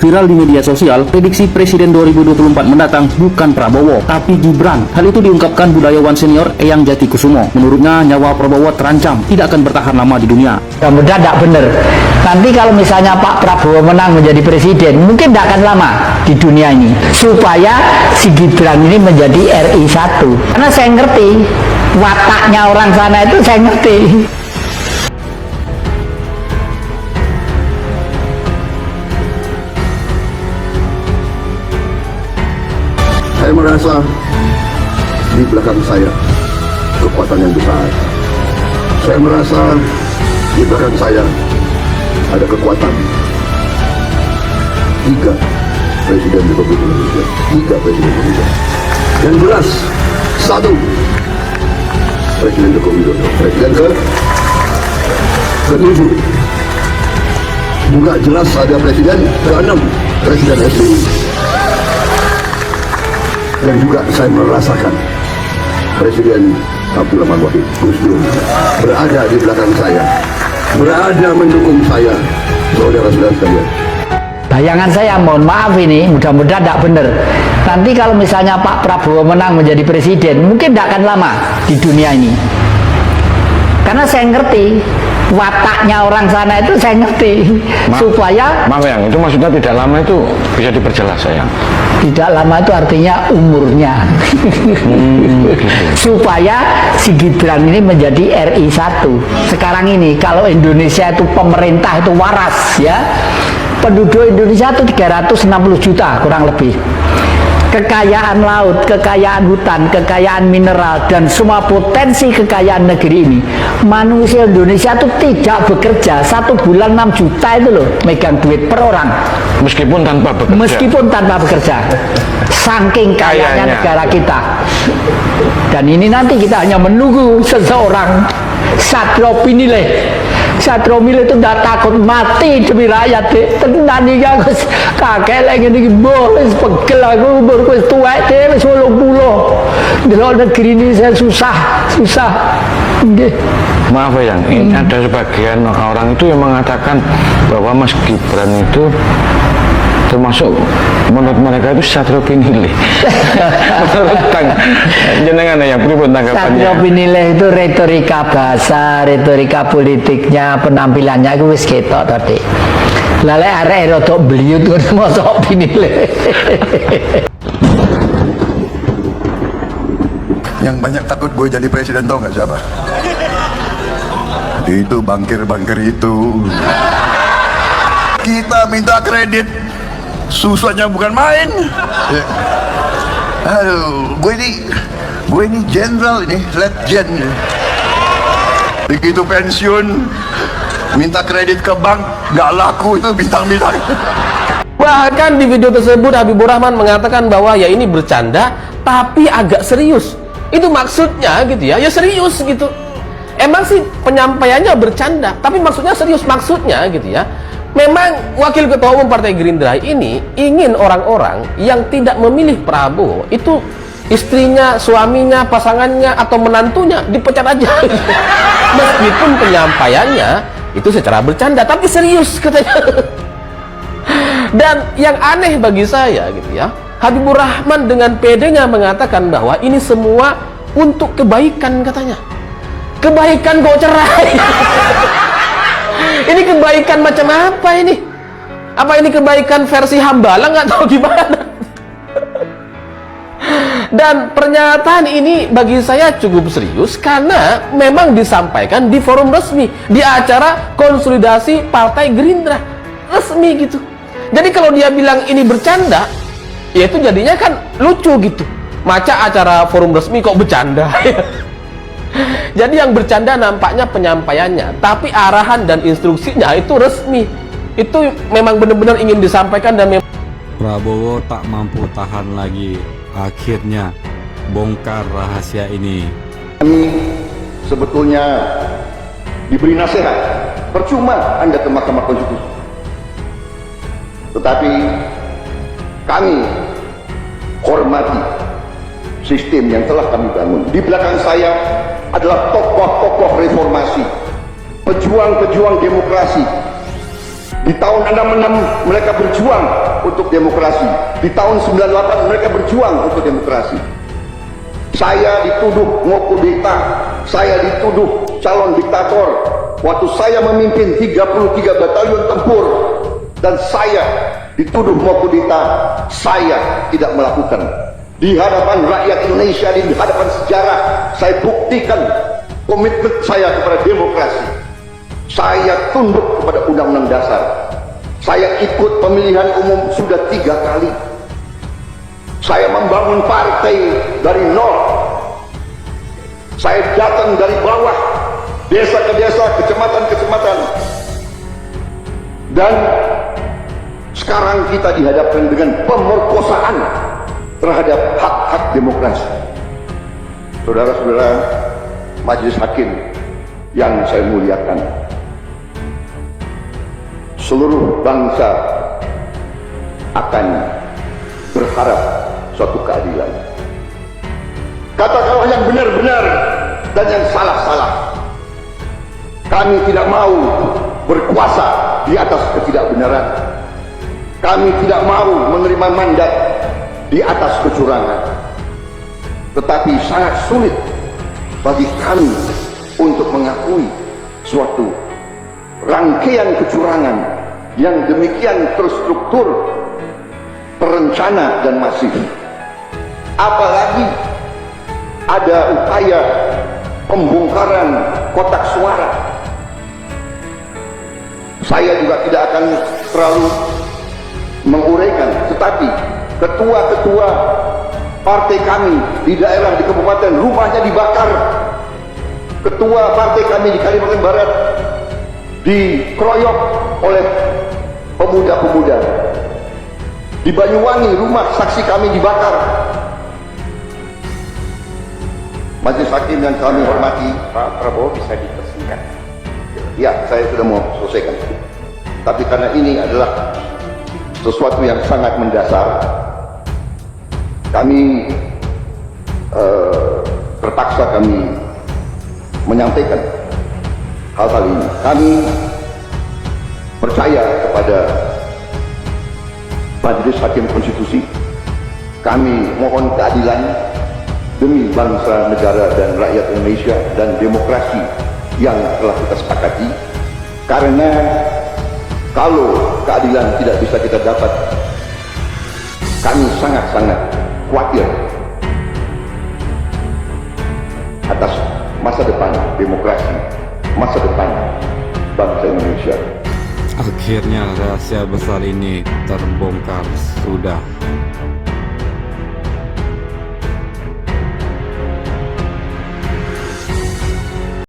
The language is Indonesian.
Viral di media sosial, prediksi Presiden 2024 mendatang bukan Prabowo, tapi Gibran. Hal itu diungkapkan budayawan senior Eyang Jatikusumo. Menurutnya, nyawa Prabowo terancam, tidak akan bertahan lama di dunia. Mudah-mudahan tidak benar. Nanti kalau misalnya Pak Prabowo menang menjadi presiden, mungkin tidak akan lama di dunia ini. Supaya si Gibran ini menjadi RI 1. Karena saya ngerti, wataknya orang sana itu saya ngerti. Saya merasa di belakang saya kekuatan yang besar. Saya merasa di belakang saya ada kekuatan. 3 Presiden Republik Indonesia. 3 Presiden Indonesia. Yang jelas, 1 Presiden Joko Widodo. Presiden ke-7. Juga jelas ada Presiden ke-6. Presiden SBY. Dan juga saya merasakan Presiden Abdul Rahman Wahid Gus Dur berada di belakang saya, berada mendukung saya, saudara-saudara sekalian. Bayangan saya, mohon maaf ini, mudah-mudahan tidak benar. Nanti kalau misalnya Pak Prabowo menang menjadi presiden, mungkin tidak akan lama di dunia ini. Karena saya ngerti, wataknya orang sana itu saya ngerti. Supaya maaf yang itu maksudnya tidak lama itu bisa diperjelas sayang. Tidak lama itu artinya umurnya. Gitu. Supaya si Gibran ini menjadi RI 1. Sekarang ini kalau Indonesia itu pemerintah itu waras ya. Penduduk Indonesia itu 360 juta kurang lebih. Kekayaan laut, kekayaan hutan, kekayaan mineral, dan semua potensi kekayaan negeri ini, manusia Indonesia itu tidak bekerja 1 bulan 6 juta itu loh megang duit per orang, meskipun tanpa bekerja, saking kayanya negara kita. Dan ini nanti kita hanya menunggu seseorang Satrio Pinilih. Satrio Pinilih itu tidak takut mati demi rakyat. Tenan iki aku kakek lagi ini wis pegel aku umur wis tuwek wis 80. Delok negeri ini saya susah. Nggih. Maaf yang ini ada sebagian orang itu yang mengatakan bahwa Mas Gibran itu termasuk menurut mereka itu Satrio Pinilih. Jenengan yang pripun tanggapannya? Satrio Pinilih itu retorika bahasa, retorika politiknya, penampilannya itu wis ketok tadi. Lale arek rodok beliut ngono mosok Pinilih. Yang banyak takut gue jadi presiden tau nggak siapa? Itu bangkir itu. Kita minta kredit, susahnya bukan main. Aduh, gue ini jenderal ini, legend. Begitu pensiun, minta kredit ke bank, nggak laku itu bintang-bintang. Bahkan di video tersebut Habibur Rahman mengatakan bahwa ya ini bercanda tapi agak serius. Itu maksudnya gitu ya serius gitu. Emang sih penyampaiannya bercanda, tapi maksudnya serius, maksudnya gitu ya. Memang Wakil Ketua Umum Partai Gerindra ini ingin orang-orang yang tidak memilih Prabowo itu istrinya, suaminya, pasangannya, atau menantunya dipecat aja. Meskipun penyampaiannya itu secara bercanda, tapi serius katanya. Dan yang aneh bagi saya gitu ya, Habibur Rahman dengan pedenya mengatakan bahwa ini semua untuk kebaikan katanya. Kebaikan kok cerai. Ini kebaikan macam apa ini? Apa ini kebaikan versi Hambalang atau gimana? Dan pernyataan ini bagi saya cukup serius karena memang disampaikan di forum resmi, di acara konsolidasi Partai Gerindra resmi gitu. Jadi kalau dia bilang ini bercanda, ya itu jadinya kan lucu gitu. Maca acara forum resmi kok bercanda. Jadi yang bercanda nampaknya penyampaiannya, tapi arahan dan instruksinya itu resmi. Itu memang benar-benar ingin disampaikan dan Prabowo tak mampu tahan lagi, akhirnya bongkar rahasia ini. Kami sebetulnya diberi nasihat, percuma Anda ke Mahkamah Konstitusi. Tetapi kami hormati sistem yang telah kami bangun. Di belakang saya adalah tokoh-tokoh reformasi, pejuang-pejuang demokrasi. Di tahun 66 mereka berjuang untuk demokrasi. Di tahun 98 mereka berjuang untuk demokrasi. Saya dituduh mau kudeta, saya dituduh calon diktator. Waktu saya memimpin 33 batalion tempur dan saya dituduh mau kudeta, saya tidak melakukan. Di hadapan rakyat Indonesia, di hadapan sejarah, saya buktikan komitmen saya kepada demokrasi. Saya tunduk kepada Undang-Undang Dasar. Saya ikut pemilihan umum sudah 3 kali. Saya membangun partai dari nol. Saya datang dari bawah, desa ke desa, kecamatan ke kecamatan. Dan sekarang kita dihadapkan dengan pemerkosaan terhadap hak-hak demokrasi. Saudara-saudara majelis hakim yang saya muliakan, seluruh bangsa akan berharap suatu keadilan. Katakanlah yang benar-benar dan yang salah-salah. Kami tidak mau berkuasa di atas ketidakbenaran. Kami tidak mau menerima mandat di atas kecurangan. Tetapi sangat sulit bagi kami untuk mengakui suatu rangkaian kecurangan yang demikian terstruktur, terencana dan masif. Apalagi ada upaya pembongkaran kotak suara. Saya juga tidak akan terlalu menguraikan, tetapi ketua-ketua partai kami di daerah, di kabupaten, rumahnya dibakar. Ketua partai kami di Kalimantan Barat dikeroyok oleh pemuda-pemuda. Di Banyuwangi rumah saksi kami dibakar. Majelis hakim yang kami hormati, Pak Prabowo bisa dipersingkat. Ya, saya sudah mau selesaikan. Tapi karena ini adalah sesuatu yang sangat mendasar, kami terpaksa kami menyampaikan hal-hal ini. Kami percaya kepada Majelis Hakim Konstitusi. Kami mohon keadilan demi bangsa, negara, dan rakyat Indonesia dan demokrasi yang telah kita sepakati. Karena kalau keadilan tidak bisa kita dapat, kami sangat-sangat khawatir atas masa depan demokrasi, masa depan bangsa Indonesia. Akhirnya rahasia besar ini terbongkar sudah.